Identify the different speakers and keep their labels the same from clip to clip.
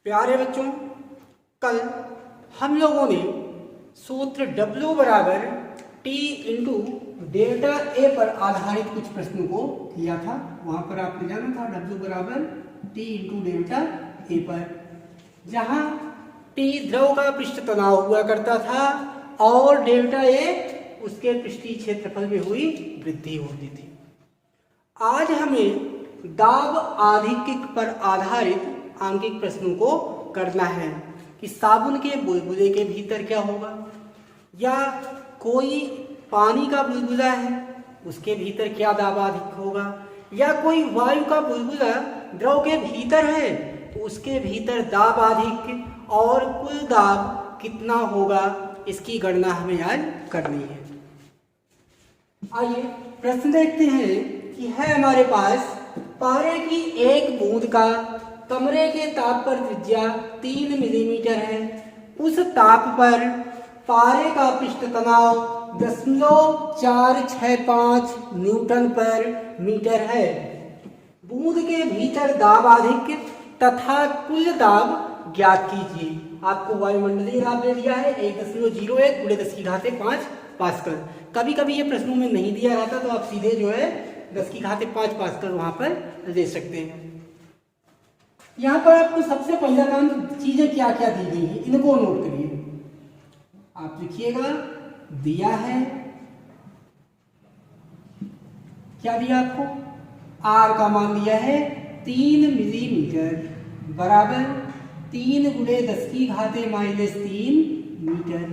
Speaker 1: प्यारे बच्चों, कल हम लोगों ने सूत्र W बराबर T इंटू डेल्टा ए पर आधारित कुछ प्रश्नों को किया था। वहां पर आपने जाना था W बराबर T इंटू डेल्टा ए पर, जहां T द्रव का पृष्ठ तनाव हुआ करता था और डेल्टा ए उसके पृष्ठीय क्षेत्रफल में हुई वृद्धि होती थी। आज हमें दाब आधिक्य पर आधारित आंकिक प्रश्नों को करना है कि साबुन के बुलबुले के भीतर क्या होगा, या कोई पानी का बुलबुला है उसके भीतर क्या दाब आधिक्य होगा, या कोई वायु का बुलबुला द्रव के भीतर है तो उसके भीतर दाब आधिक्य और कुल दाब कितना होगा, इसकी गणना हमें आज करनी है। आइए प्रश्न देखते हैं कि है हमारे पास पारे की एक बूंद का कमरे के ताप पर त्रिज्या 3 मिलीमीटर है। उस ताप पर पारे का पृष्ठ तनाव 0.465 न्यूटन पर मीटर है। बूंद के भीतर दाब आधिक्य तथा कुल दाब ज्ञात कीजिए। आपको वायुमंडलीय दाब दे दिया है 1.01 × 10⁵5 पास्कल। कभी कभी ये प्रश्नों में नहीं दिया रहता तो आप सीधे जो है 10⁵5 पास्कल वहां पर दे सकते हैं। यहाँ पर आपको सबसे पहला काम चीजें क्या क्या दी गई है इनको नोट करिए। आप लिखिएगा, दिया है क्या दिया आपको, आर का मान दिया है 3 मिलीमीटर बराबर 3 × 10⁻³ मीटर।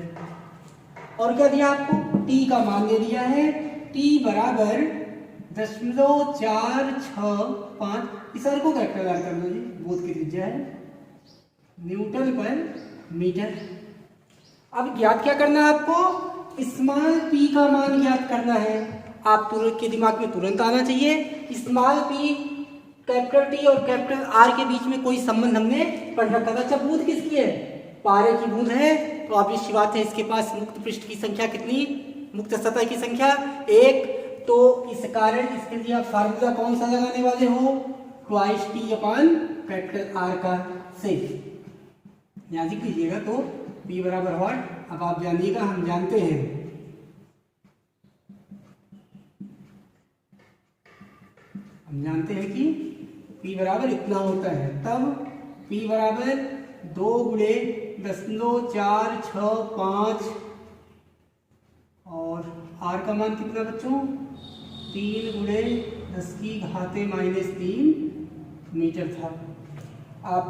Speaker 1: और क्या दिया आपको, टी का मान दे दिया है, टी बराबर 0.465, इस को कैपिटलाइज कर लो जी, बूंद की त्रिज्या है, न्यूटन पर मीटर। अब ज्ञात क्या करना है आपको, स्मॉल पी का मान ज्ञात करना है। आप तुरंत के दिमाग में तुरंत आना चाहिए, स्मॉल पी कैपिटल टी और कैपिटल आर के बीच में कोई संबंध हमने पढ़ रखा था। अच्छा, बूंद किसकी है, पारे की बूंद है, तो आप सी बात है इसके पास मुक्त पृष्ठ की संख्या कितनी, मुक्त सतह की संख्या 1। तो इस कारण इसके लिए आप फार्मूला कौन सा लगाने वाले हो, twice T upon capital R का सेक याद कीजिएगा। तो P बराबर व्हाट, अब आप जानिएगा, हम जानते हैं, हम जानते हैं कि P बराबर इतना होता है। तब P बराबर 2 × 10⁻465 और R का मान कितना बच्चों, 3 × 10⁻³ मीटर था। आप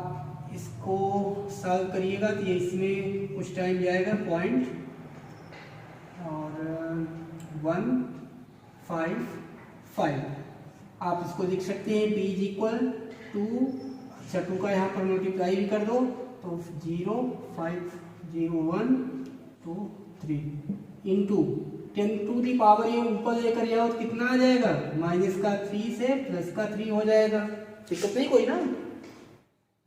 Speaker 1: इसको सॉल्व करिएगा तो ये इसमें कुछ टाइम जाएगा, पॉइंट और 155। आप इसको लिख सकते हैं P = 2, अच्छा 2 का यहाँ पर मल्टीप्लाई भी कर दो तो 0.50123 इंटू 10⁻, ये ऊपर लेकर जाओ तो कितना आ जाएगा, -3 से +3 हो जाएगा, दिक्कत नहीं कोई ना।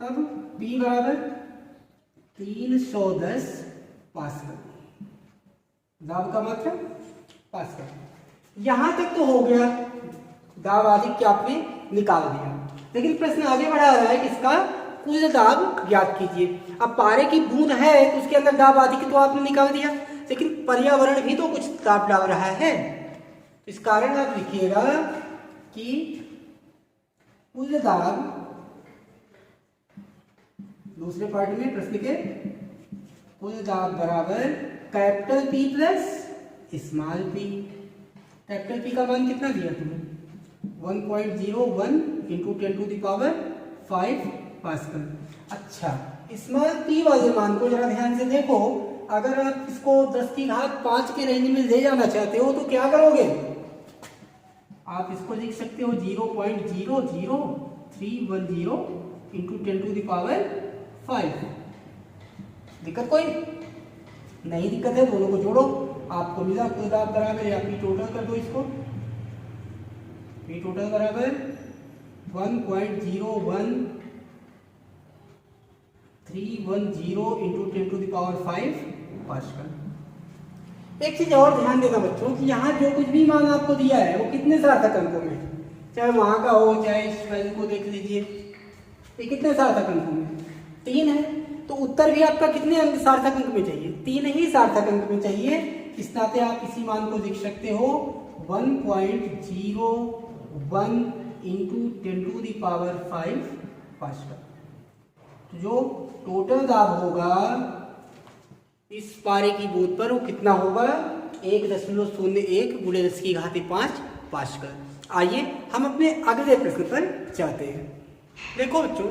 Speaker 1: तब P बराबर 310 पास्कल, दाब का मतलब पास्कल। यहां तक तो हो गया, दाब आधिक्य आपने निकाल दिया, लेकिन प्रश्न आगे बढ़ा रहा है कि इसका कुल दाब ज्ञात कीजिए। अब पारे की बूंद है तो उसके अंदर दाब आधिक्य तो आपने निकाल दिया, लेकिन पर्यावरण भी तो कुछ दाब डाल रहा है। इस कारण आप लिखिएगा कि कुल दाब, दूसरे पार्ट में प्रश्न के, कुल दाब बराबर capital P plus small p। Capital P का मान कितना दिया तुम्हें, 1.01 × 10⁵5 पास्कल। अच्छा, स्मॉल p वाले मान को जरा ध्यान से देखो। अगर आप इसको 10⁵5 के रेंज में ले जाना चाहते हो तो क्या करोगे, आप इसको लिख सकते हो 0.00310 × 10⁵5। दिक्कत कोई नहीं, दिक्कत है, दोनों को जोड़ो, आपको मिला कुल दाब बराबर, या P टोटल कर दो इसको, P टोटल बराबर 1.01310 × 10⁵5 पास्कल। एक चीज और ध्यान देना बच्चों कि यहाँ जो कुछ भी मान आपको दिया है वो कितने सार्थक अंकों में, चाहे वहां का हो चाहे इस वैल्यू को देख लीजिए, ये कितने सार्थक अंकों में, 3 है, तो उत्तर भी आपका कितने अंक सार्थक अंक में चाहिए? 3 ही सार्थक अंक में चाहिए। इस नाते आप इसी मान को लिख सकते हो 1.01 इंटू 10⁵ पास्कल। तो जो टोटल दाब होगा इस पारे की बूंद पर वो कितना होगा? 1.01 गुणे 10⁵5 पास्कल। आइए हम अपने अगले प्रश्न पर जाते हैं। देखो बच्चों,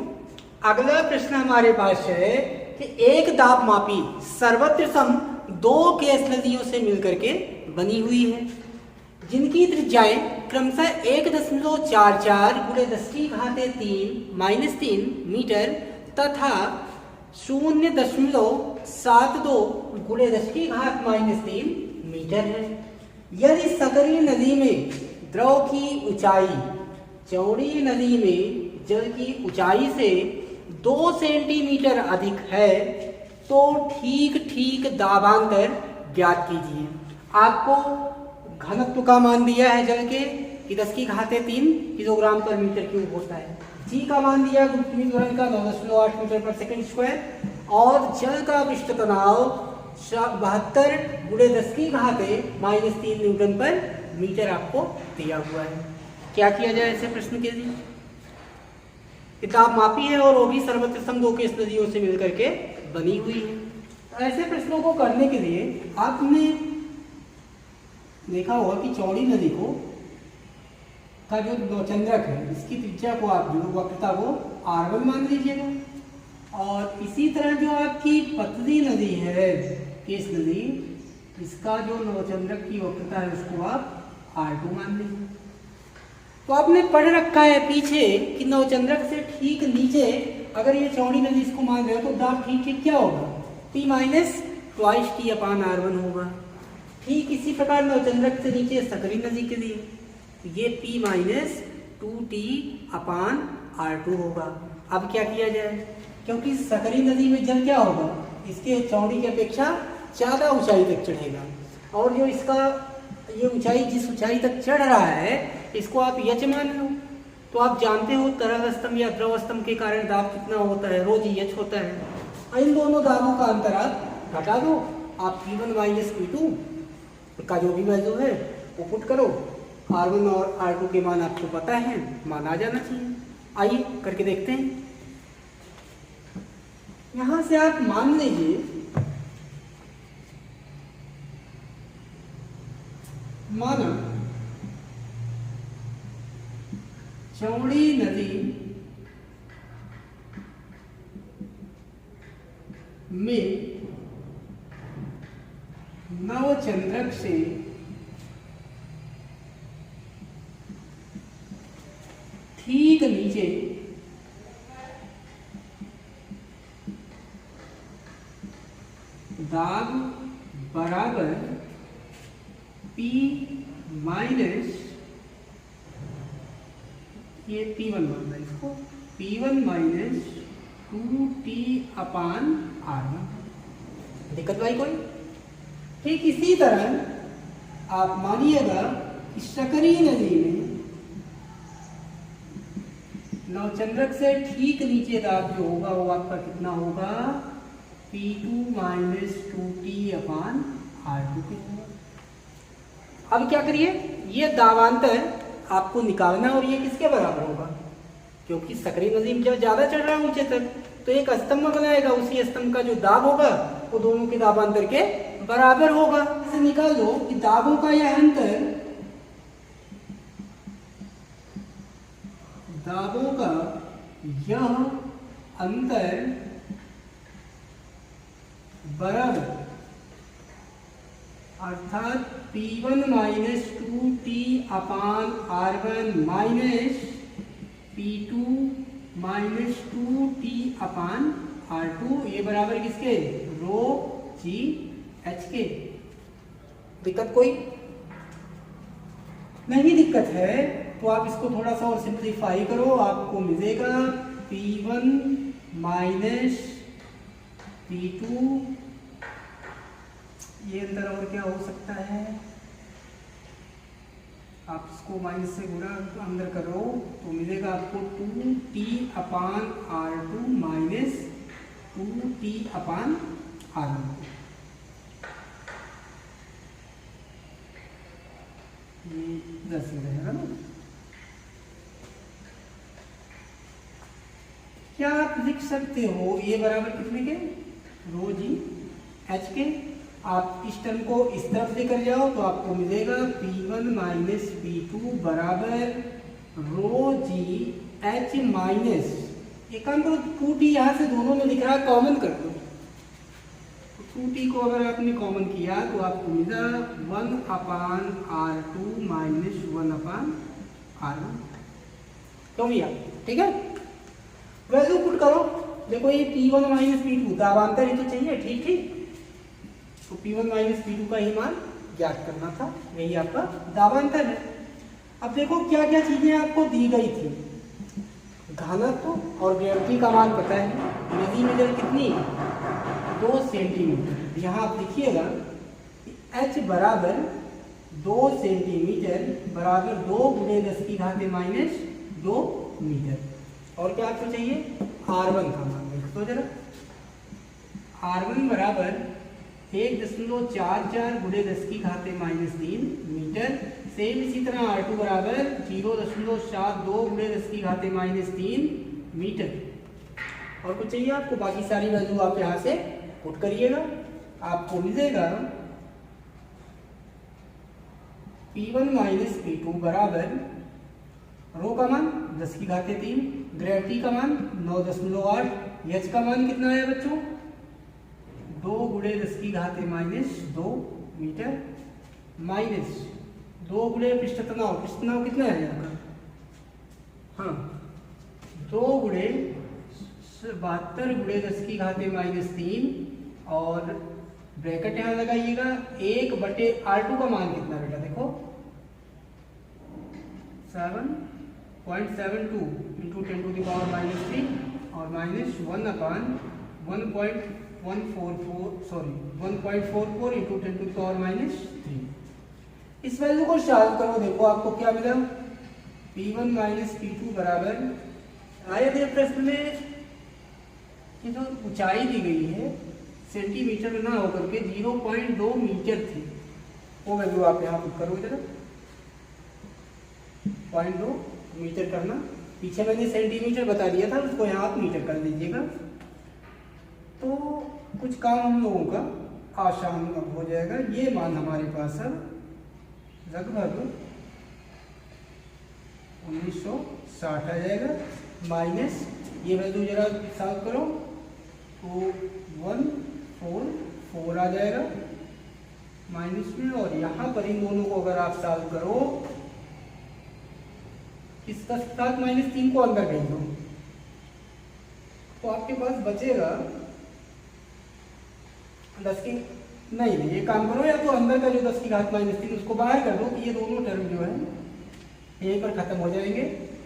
Speaker 1: अगला प्रश्न हमारे पास है कि एक दाब मापी सर्वत्र सम 2 केस नदियों से मिलकर के बनी हुई है, जिनकी त्रिज्याएं क्रमशः 1.44 गुणे 10⁻³ मीटर तथा 0.72 गुणे 10⁻³ मीटर है। यदि सकरी नदी में द्रव की ऊंचाई चौड़ी नदी में जल की ऊंचाई से 2 सेंटीमीटर अधिक है तो ठीक दाबांतर ज्ञात कीजिए। आपको घनत्व का मान दिया है जल के कि 10⁻³ किलोग्राम पर मीटर क्यूब होता है। जी का मान दिया गुरुत्वीय त्वरण का 9.8 मीटर पर सेकंड स्क्वायर, और जल का पृष्ठ तनाव 72 गुणे 10⁻³ न्यूटन पर मीटर आपको दिया हुआ है। क्या किया जाए ऐसे प्रश्न के लिए? किताब मापी है और वो भी सर्वत्र सम 2 केस नदियों से मिलकर के बनी हुई है। तो ऐसे प्रश्नों को करने के लिए आपने देखा होगा कि चौड़ी नदी को का जो नौचंद्रक है इसकी त्रिज्या को आप जो वक्रता को R1 मान लीजिएगा, और इसी तरह जो आपकी पतली नदी है केस नदी, इसका जो नौचंद्रक की वक्रता है उसको आप R2 मान लीजिए। तो आपने पढ़ रखा है पीछे कि नौचंद्रक से ठीक नीचे अगर ये चौड़ी नदी इसको मान रहे हो तो दाब ठीक क्या होगा? P माइनस ट्वाइस T/R1 होगा। ठीक इसी प्रकार नौचंद्रक से नीचे सकरी नदी के लिए ये P माइनस 2T/R2 होगा। अब क्या किया जाए? क्योंकि सकरी नदी में जल क्या होगा? इसके चौड़ी की अपेक्षा ज़्यादा ऊंचाई तक चढ़ेगा, और जो इसका ये ऊंचाई जिस ऊंचाई तक चढ़ रहा है इसको आप यच मान लो। तो आप जानते हो तरल स्तंभ या द्रव स्तंभ के कारण दाब कितना होता है? रोज यच होता है। इन दोनों दाबों का अंतर आप घटा दो, आप P1 माइनस P2 का जो भी वैल्यू है वो पुट करो। R1 और R2 के मान आपको पता है, मान आ जाना चाहिए। आइए करके देखते हैं। यहां से आप मान लीजिए माना चौड़ी नदी में नवचंद्रक से ठीक नीचे दाब बराबर P माइनस ये P1 मानना इसको P1 माइनस 2T/R1। दिक्कत भाई कोई? ठीक इसी तरह आप मानिएगा कि सकरी नदी में नवचंद्रक से ठीक नीचे दाब जो होगा वो आपका कितना होगा? P2 माइनस 2T/R2 के होगा। अब क्या करिए, ये दाबांतर आपको निकालना, और ये किसके बराबर होगा? क्योंकि सकरी नदी में जब ज्यादा चढ़ रहा है ऊंचे तक तो एक स्तंभ बनाएगा, उसी स्तंभ का जो दाब होगा वो दोनों के दाबांतर के बराबर होगा। इसे निकाल दो कि दाबों का यह अंतर, दाबों का यह अंतर बराबर अर्थात P1 minus 2T/R1 minus P2 minus 2T/R2, ये बराबर किसके? रो जी एच के। दिक्कत कोई नहीं? दिक्कत है तो आप इसको थोड़ा सा और सिंप्लीफाई करो, आपको मिलेगा P1 माइनस P2, ये अंदर और क्या हो सकता है? आप इसको माइनस से गुणा अंदर करो तो मिलेगा आपको 2T/R2 माइनस 2T/R1 ये 10 रहेगा ना। क्या आप लिख सकते हो ये बराबर कितने के, रो जी एच के। आप इस टर्म को इस तरफ लेकर जाओ तो आपको मिलेगा P1 माइनस P2 बराबर रो जी एच माइनस, एक काम करो 2T यहाँ से दोनों में दिख रहा है कॉमन कर दो। 2T को अगर आपने कॉमन किया तो आपको मिला 1/R2 माइनस 1/R1। तो भैया ठीक है, वैल्यू पुट करो। देखो ये P1 माइनस P2 दाबांतर ही तो चाहिए, ठीक ठीक। तो P1 माइनस P2 का ही मान ज्ञात करना था, यही आपका दाबांतर है। अब देखो क्या क्या चीजें आपको दी गई थी, घनत्व और ग्रेविटी का मान पता है, मिलीमीटर कितनी 2 सेंटीमीटर। यहाँ आप लिखिएगा H बराबर 2 सेंटीमीटर बराबर 2 × 10⁻² मीटर। और क्या आपको चाहिए, R1 का मान लिख दो जरा। R1 बराबर 1.44 × 10⁻³ मीटर। सेम इसी तरह R2 बराबर 0.72 × 10⁻³ मीटर। और कुछ चाहिए आपको, बाकी सारी वैल्यू आप यहाँ से पुट करिएगा, आपको मिलेगा P1 माइनस P2 बराबर रो का मान 10⁻³ ग्रेविटी का मान 9.8, एच का मान कितना है बच्चों 2 × 10⁻² मीटर माइनस 2 × पृष्ठ तनाव कितना है यहाँ का, हाँ 2 × 72 × 10⁻³ और ब्रैकेट यहाँ लगाइएगा 1/R2 का मान कितना बेटा देखो 7.72 × 10⁻³ और माइनस 1/144 × 10⁻³ इस वैल्यू को सॉल्व करो। देखो आपको क्या मिला, P1 माइनस P2 बराबर, शायद ये प्रश्न में ये जो ऊंचाई दी गई है सेंटीमीटर में ना होकर के 0.2 मीटर थी, वो वैल्यू आप यहाँ पुट करो जरा, 0.2 मीटर करना। पीछे मैंने सेंटीमीटर बता दिया था, उसको यहाँ आप मीटर कर दीजिएगा। तो कुछ काम हम लोगों का आसान अब हो जाएगा। ये मान हमारे पास अब लगभग 1960 आ जाएगा, माइनस ये वैल्यू जरा सॉल्व करो तो 144 आ जाएगा माइनस में, और यहाँ पर इन दोनों को अगर आप सॉल्व करो, इसका साथ -3 को अंदर भेज दो तो आपके पास बचेगा 10 की नहीं, ये काम करो, या तो अंदर का जो 10⁻³ उसको बाहर कर दो, ये दोनों टर्म जो है यहीं पर खत्म हो जाएंगे।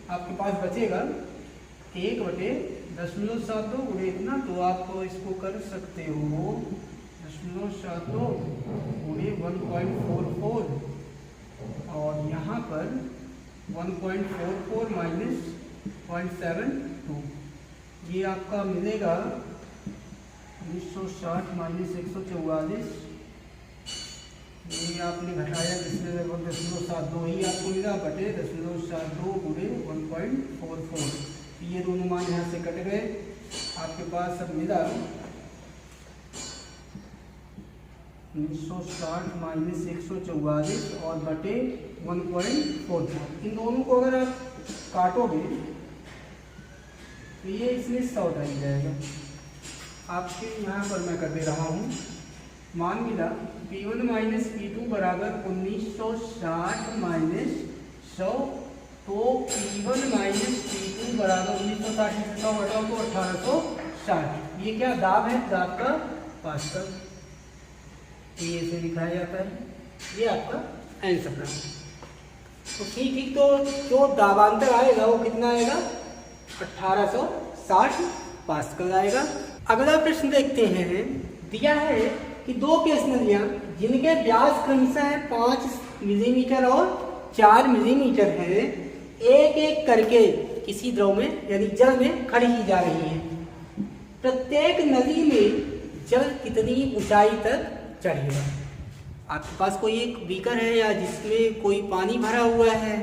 Speaker 1: आपके पास बचेगा 1/10.72 गुणे इतना, तो आप इसको कर सकते हो 10.72 गुणे 1.44 और यहाँ पर 1.44 माइनस 0.72, ये आपका मिलेगा 1960 माइनस 144, ये आपने घटाया जिसमें लगभग 10.72 ही आपको मिला बटे 10.72 गुणे 1.44। ये दोनों मान यहाँ से कट गए, आपके पास अब मिला 1960 माइनस 144 और बटे 1.44। इन दोनों को अगर आप काटोगे तो ये इसमें 100 आ जाएगा। आपके यहाँ पर मैं कर दे रहा हूँ, मान मिला P1 माइनस P2 बराबर 1960 माइनस 100, तो P1 माइनस P2 बराबर 1960 से 100 हटाओ तो 1860। ये क्या दाब है, दाब का पास्कल, ये ऐसे दिखाया जाता है। ये आपका आंसर है। तो ठीक, तो जो दाबांतर आएगा वो कितना आएगा 1860 पास्कल आएगा। अगला प्रश्न देखते हैं। दिया है कि दो केस नलियाँ जिनके व्यास क्रमशः 5 मिलीमीटर और 4 मिलीमीटर है, एक एक करके किसी द्रव में यानी जल में खड़ी की जा रही है। प्रत्येक नदी में जल कितनी ऊंचाई तक चढ़ेगा। आपके पास कोई एक बीकर है या जिसमें कोई पानी भरा हुआ है,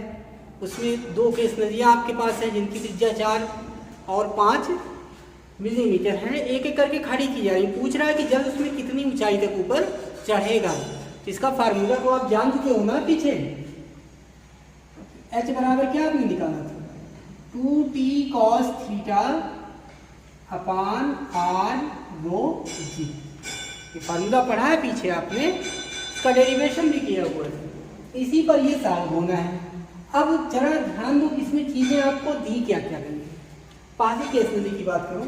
Speaker 1: उसमें 2 केस नदियाँ आपके पास है जिनकी त्रिज्या 4 और 5 मिलीमीटर है, एक एक करके खड़ी की जा रही। पूछ रहा है कि जल उसमें कितनी ऊंचाई तक ऊपर चढ़ेगा। तो इसका फार्मूला तो आप जान चुके हो ना पीछे। H बराबर क्या आपने निकाला था, 2t cos theta upon r रो g। ये फार्मूला पढ़ा है पीछे आपने, इसका डेरिवेशन भी किया हुआ है, इसी पर ये सॉल्व होना है। अब जरा ध्यान दो इसमें चीजें आपको दी क्या क्या देंगे। पहली केस नदी की बात करो,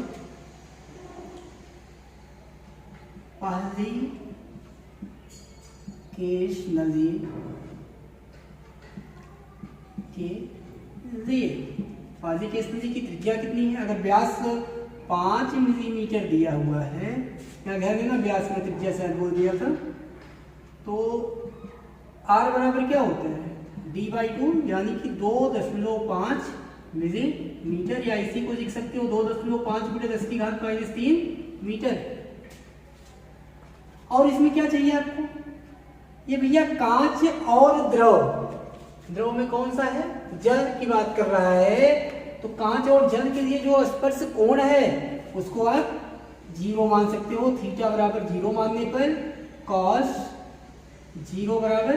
Speaker 1: पहली केस नदी के लिए पहली केस नदी की त्रिज्या कितनी है। अगर व्यास 5 मिलीमीटर दिया हुआ है, यहाँ ध्यान देना व्यास में त्रिज्या शायद बोल दिया था, तो r बराबर क्या होता है d/2 यानी कि 2.5 मिलीमीटर, या इसी को लिख सकते हो 2.5 × 10⁻³ मीटर। और इसमें क्या चाहिए आपको, ये भैया कांच और द्रव में कौन सा है, जल की बात कर रहा है, तो कांच और जल के लिए जो स्पर्श कोण है उसको आप 0 मान सकते हो। थीटा बराबर 0 मानने पर cos 0 बराबर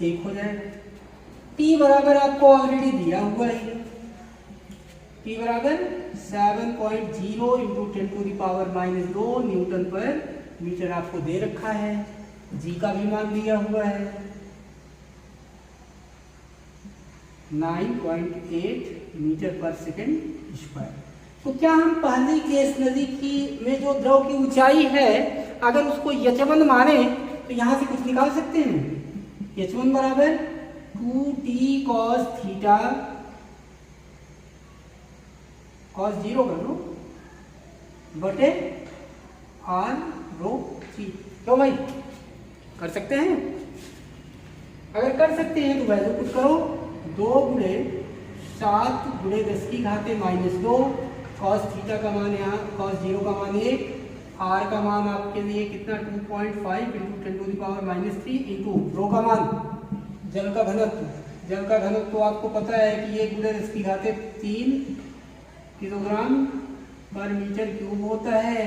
Speaker 1: 1 हो जाएगा। t बराबर आपको ऑलरेडी दिया हुआ है, t बराबर 7.0 × 10⁻⁻2 न्यूटन पर मीटर आपको दे रखा है। g का भी मान दिया हुआ है 9.8 मीटर पर सेकंड स्क्वायर। तो क्या हम पहली केस नदी की में जो द्रव की ऊंचाई है अगर उसको h1 माने तो यहां से कुछ निकाल सकते हैं। h1 बराबर 2t cos थीटा cos 0 कर लो बटे r रो g। क्यों भाई, कर सकते हैं? अगर कर सकते हैं तो वैल्यू कुछ करो, 2 × 7 × 10⁻⁻2 cos थीटा का मान यहाँ cos 0 का मान 1, r का मान आपके लिए कितना 2.5 × 10⁻³ इंटू रो का मान जल का घनत्व। जल का घनत्व तो आपको पता है कि ये × 10⁻³ किलोग्राम पर मीटर क्यूब होता है।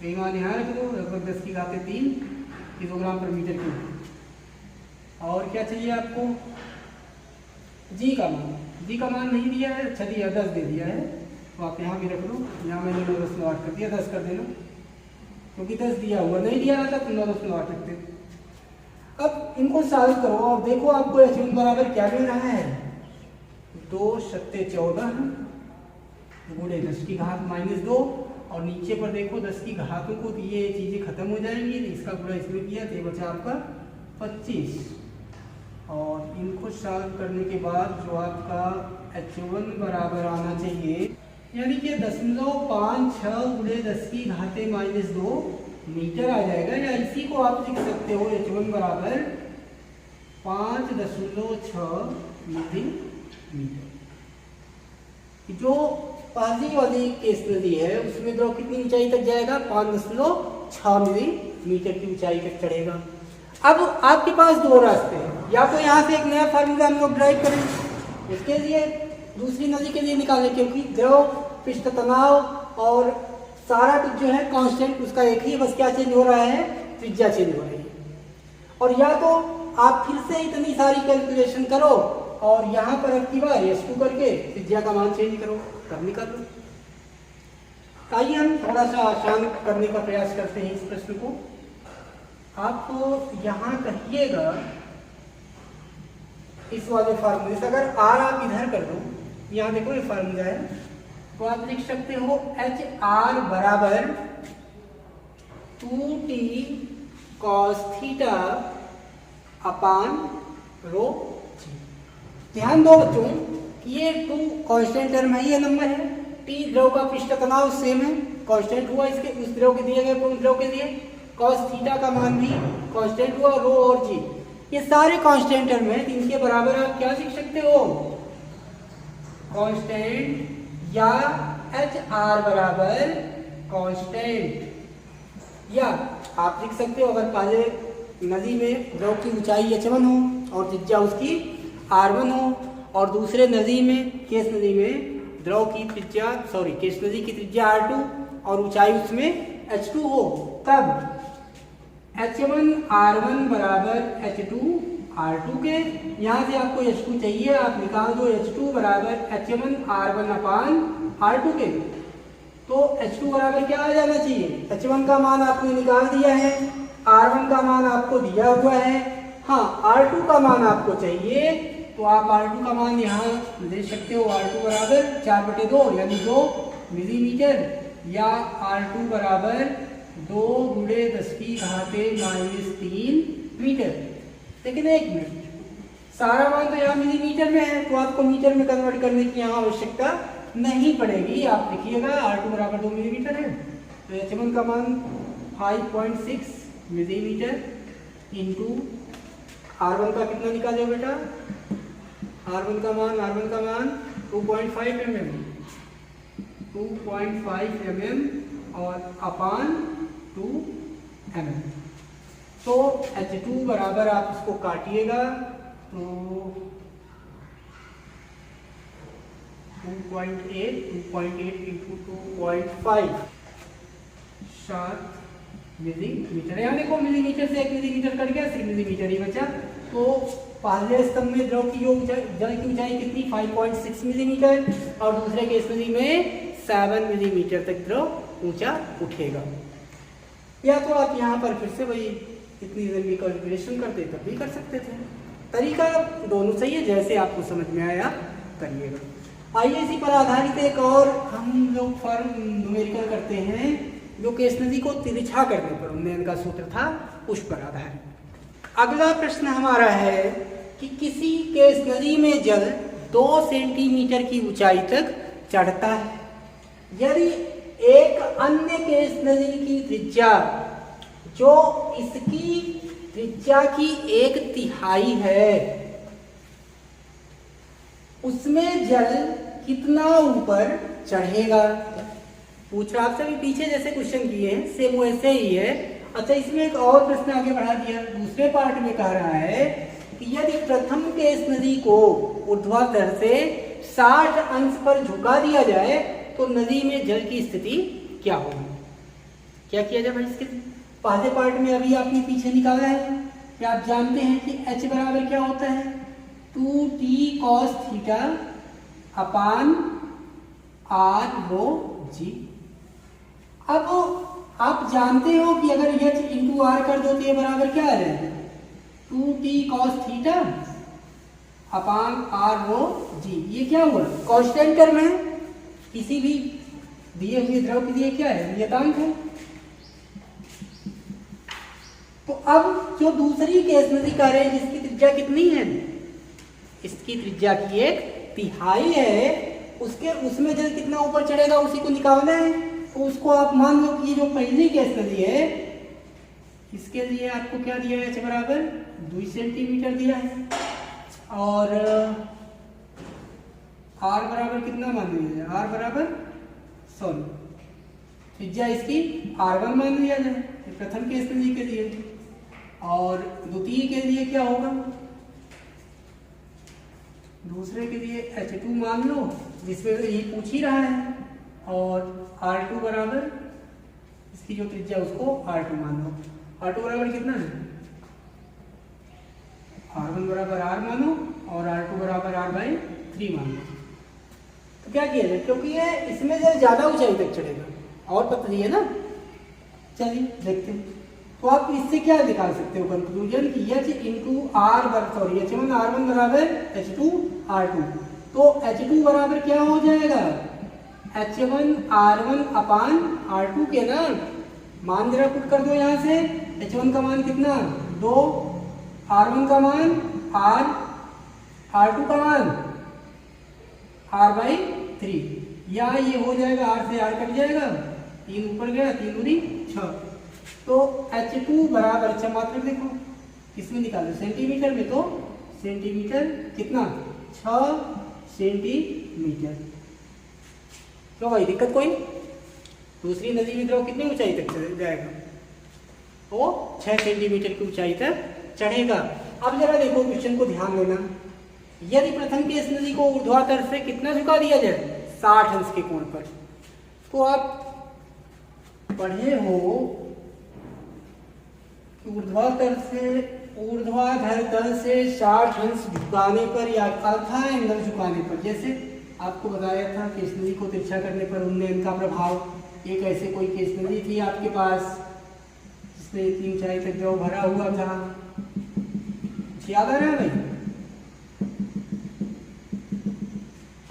Speaker 1: कई मान यहाँ रख दो, लगभग 10⁻³ किलोग्राम पर मीटर क्यूब। और क्या चाहिए आपको, जी का मान नहीं दिया है, अच्छा दिया 10 दे दिया है, तो आप यहाँ भी रख लो, यहाँ मैंने 9.8 कर दिया, 10 कर देना, क्योंकि 10 दिया हुआ, नहीं दिया रहता तो 9.8 रखते। अब इनको सॉल्व करो और देखो आपको h1 बराबर क्या मिल रहा है, 2 × 14 × 10⁻2 और नीचे पर देखो 10 की घातों को, तो ये चीजें खत्म हो जाएंगी, इसका गुणा इसमें किया तो ये बचा आपका 25। और इनको सॉल्व करने के बाद जो आपका h1 बराबर आना चाहिए, यानी कि 0.56 × 10⁻2 मीटर आ जाएगा, या इसी को आप लिख सकते हो h1 बराबर 5.6 मिलीमीटर। जो पहली वाली केस नदी है उसमें द्रव कितनी ऊंचाई तक जाएगा, 5.6 मिलीमीटर की ऊंचाई तक चढ़ेगा। अब आपके पास 2 रास्ते हैं, या तो यहाँ से एक नया फार्मूला हम लोग ड्राइव करें, इसके लिए दूसरी नदी के लिए निकालें, क्योंकि द्रव पृष्ठ तनाव और सारा कुछ जो है कांस्टेंट उसका एक ही, बस क्या चेंज हो रहा है, त्रिज्या चेंज हो रही है। और या तो आप फिर से इतनी सारी कैलकुलेशन करो और यहाँ पर अब की बार s2 करके त्रिज्या का मान चेंज करो, तब निकाल लो। आइए हम थोड़ा सा आसान करने का प्रयास करते हैं इस प्रश्न को। आप यहाँ कहिएगा इस वाले फार्मूले से, अगर r आप इधर कर दो, यहाँ देखो ये फार्मूला है, तो आप लिख सकते हो HR बराबर 2t cos थीटा अपान रो। ध्यान दो बच्चों, ये 2 कांस्टेंट टर्म है, ये नंबर है, t द्रव का पृष्ठ तनाव सेम है, कांस्टेंट हुआ इसके उस द्रव के दिए गए पूर्ण द्रव के लिए, cos थीटा का मान भी कांस्टेंट हुआ, रो और g ये सारे कांस्टेंट टर्म है, इनके बराबर आप क्या लिख सकते हो, कांस्टेंट, या HR बराबर कांस्टेंट। या आप लिख सकते हो अगर पहले नदी में द्रव की ऊंचाई h1 हो और त्रिज्या उसकी r1 हो, और दूसरे नदी में केस नदी में द्रव की त्रिज्या केस नदी की त्रिज्या r2 और ऊंचाई उसमें h2 हो, तब h1r1 बराबर h2r2 के। यहाँ से आपको h2 चाहिए, आप निकाल दो h2 बराबर h1r1 अपान r2 के। तो h2 बराबर क्या आ जाना चाहिए, h1 का मान आपने निकाल दिया है, r1 का मान आपको दिया हुआ है, हाँ r2 का मान आपको चाहिए, तो आप r2 का मान यहाँ ले सकते हो। r2 बराबर 4/2 यानी 2 मिलीमीटर, या r2 बराबर 2 × 10⁻³ मीटर। लेकिन एक मिनट, सारा मान तो यहाँ मिलीमीटर में है, तो आपको मीटर में कन्वर्ट करने की यहाँ आवश्यकता नहीं पड़ेगी। आप लिखिएगा r2 बराबर 2 मिलीमीटर है, तो h1 का मान 5.6 मिलीमीटर इंटू r1 का कितना निकाले बेटा, r1 का मान 2.5 mm, 2.5 mm और अपान 2 mm। तो h2 बराबर आप इसको काटिएगा तो 2.8 इंटू 2.5 7 मिलीमीटर। यहाँ देखो मिलीमीटर से 1 मिलीमीटर कट गया, 3 मिलीमीटर ही बचा। तो पहले स्तंभ में द्रव की जो जल की ऊंचाई कितनी 5.6 मिलीमीटर, और दूसरे केस नदी में 7 मिलीमीटर तक द्रव ऊंचा उठेगा। या तो आप यहाँ पर फिर से वही इतनी लंबी कैलकुलेशन करते तब भी कर सकते थे। तरीका दोनों सही है, जैसे आपको समझ में आया करिएगा। आइए इसी पर आधारित एक और हम लोग फॉर्म न्यूमेरिकल करते हैं, जो केस नदी को तिरछा करने पर उन्नयन का सूत्र था, उस पर आधारित। अगला प्रश्न हमारा है कि किसी केस नदी में जल 2 सेंटीमीटर की ऊंचाई तक चढ़ता है, यदि एक अन्य केस नदी की त्रिज्या जो इसकी त्रिज्या की 1/3 है, उसमें जल कितना ऊपर चढ़ेगा। पूछ रहा आपसे भी पीछे जैसे क्वेश्चन किए हैं, सेम वैसे ही है। अच्छा, इसमें एक और प्रश्न आगे बढ़ा दिया, दूसरे पार्ट में कह रहा है कि यदि प्रथम केस नदी को ऊर्ध्वाधर से 60 अंश पर झुका दिया जाए तो नदी में जल की स्थिति क्या होगी। क्या किया जाए भाई इसके पहले पार्ट में अभी आपने पीछे निकाला है कि आप जानते हैं कि h बराबर क्या होता है 2t cos theta upon r rho g। अब आप जानते हो कि अगर h इंटू r कर दो तो ये बराबर क्या आ जाएगा 2t cos theta upon r rho g। ये क्या हुआ कांस्टेंट टर्म है, किसी भी दिए हुए द्रव के लिए क्या है नियतांक है। तो अब जो दूसरी केस नदी का है जिसकी त्रिज्या कितनी है, इसकी त्रिज्या की 1/3 है, उसमें जल कितना ऊपर चढ़ेगा उसी को निकालना है। तो उसको आप मान लो कि ये जो पहली केस नदी है इसके लिए आपको क्या दिया है h बराबर 2 सेंटीमीटर दिया है, और r बराबर कितना मान लिया जाए, r बराबर त्रिज्या इसकी r1 मान लिया जाए प्रथम केस नदी के लिए, और द्वितीय के लिए क्या होगा दूसरे के लिए h2 मान लो जिसमें ये पूछ ही रहा है, और r2 बराबर इसकी जो त्रिज्या उसको r2 मान लो। r2 बराबर कितना है r1 बराबर r मानो और r2 बराबर r/3 मान लो। तो क्या किया जाए, क्योंकि ये इसमें जब ज्यादा ऊंचाई तक चढ़ेगा और पतली है ना। चलिए देखते हैं, तो आप इससे क्या निकाल सकते हो कंक्लूजन कि h इंटू h1 r1 बराबर h2 r2। तो h2 बराबर क्या हो जाएगा h1 r1 अपान r2 के ना, मान जरा पुट कर दो यहाँ से। h1 का मान कितना 2, r1 का मान r, r2 का मान r/3, या ये हो जाएगा r से r कट जाएगा, 3 ऊपर गया 3 दूनी 6। तो h2 बराबर, अच्छा मात्रक देखो किसमें निकालो सेंटीमीटर में, तो सेंटीमीटर कितना 6 सेंटीमीटर। तो भाई दिक्कत कोई दूसरी नदी में द्रव कितनी ऊंचाई तक जाएगा? वो 6 सेंटीमीटर की ऊंचाई तक चढ़ेगा। अब जरा देखो क्वेश्चन को ध्यान देना। यदि प्रथम केस नदी को ऊर्ध्वाधर से कितना झुका दिया जाए? 60 अंश के कोण पर। तो आप पढ़े हो ऊर्ध्वाधर तल से 60 अंश झुकाने पर या अल्फा एंगल झुकाने पर, जैसे आपको बताया था केस नदी को तिरछा करने पर उन्नयन का प्रभाव। एक ऐसे कोई केस नदी थी आपके पास जिसमें इतनी ऊंचाई तक जो भरा हुआ था, याद आ रहा है भाई?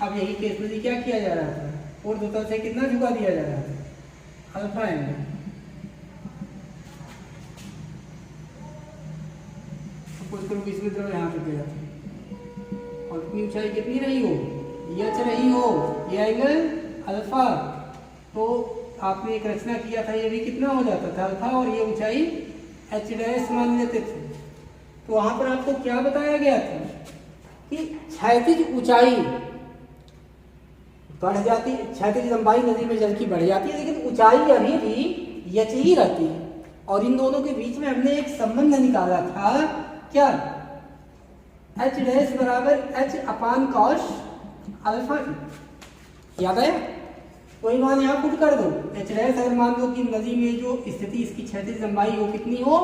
Speaker 1: अब यही केस नदी क्या किया जा रहा था? ऊर्ध्वतल से कितना झुका दिया जा रहा था? Alpha angle. सपोज करो इसमें द्रव यहाँ पे गया और इतनी ऊंचाई कितनी रही हो? एच रही हो, ये एंगल अल्फा। तो आपने एक रचना किया था, ये भी कितना हो जाता था? अल्फा। और ये ऊंचाई एच डैश मान लेते थे। तो वहां पर आपको क्या बताया गया था कि क्षैतिज ऊंचाई बढ़ जाती, क्षैतिज लंबाई नदी में जल की बढ़ जाती है, लेकिन ऊंचाई अभी भी एच ही रहती है। और इन दोनों के बीच में हमने एक संबंध निकाला था, क्या? एच डैश बराबर एच अपान कॉस अल्फा। याद है? वही मान यहाँ पुट कर दो। एच डैश अगर मान लो कि नदी में जो स्थिति इसकी क्षैतिज लंबाई हो कितनी हो?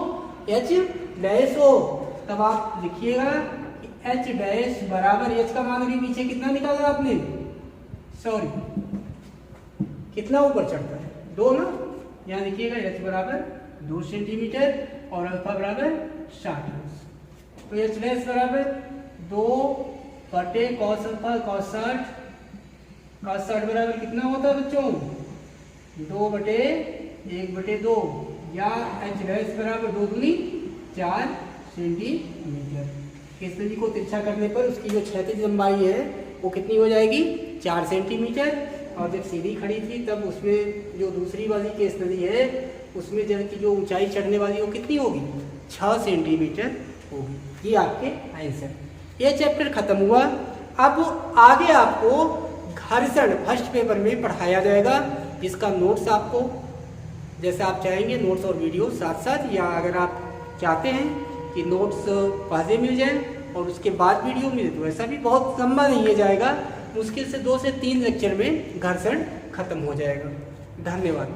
Speaker 1: एच डैश हो, तब आप लिखिएगा कि एच डैश बराबर, एच का मान अभी पीछे कितना निकाला आपने? सॉरी, कितना ऊपर चढ़ता है? 2 ना। यहाँ लिखिएगा एच बराबर 2 सेंटीमीटर और अल्फा बराबर 60 अंश। तो एच डैश बराबर 2 बटे कॉस अल्फा कॉस 60। कॉस 60 बराबर कितना होता है बच्चों? 2 बटे 1 बटे 2, या एच डैश बराबर 2 दूनी 4 सेंटीमीटर। इस नदी को तिरछा करने पर उसकी जो क्षैतिज लंबाई है वो कितनी हो जाएगी? 4 सेंटीमीटर। और जब सीधी खड़ी थी तब उसमें जो दूसरी वाली केस नदी है उसमें जल की जो ऊंचाई चढ़ने वाली वो कितनी होगी? 6 सेंटीमीटर होगी। ये आपके आंसर। ये चैप्टर खत्म हुआ। अब आगे आपको घर्षण फर्स्ट पेपर में पढ़ाया जाएगा, जिसका नोट्स आपको जैसे आप चाहेंगे नोट्स और वीडियो साथ साथ, या अगर आप चाहते हैं कि नोट्स पहले मिल जाए और उसके बाद वीडियो मिले तो ऐसा भी बहुत लंबा नहीं जाएगा। मुश्किल से 2 से 3 लेक्चर में घर्षण खत्म हो जाएगा। धन्यवाद।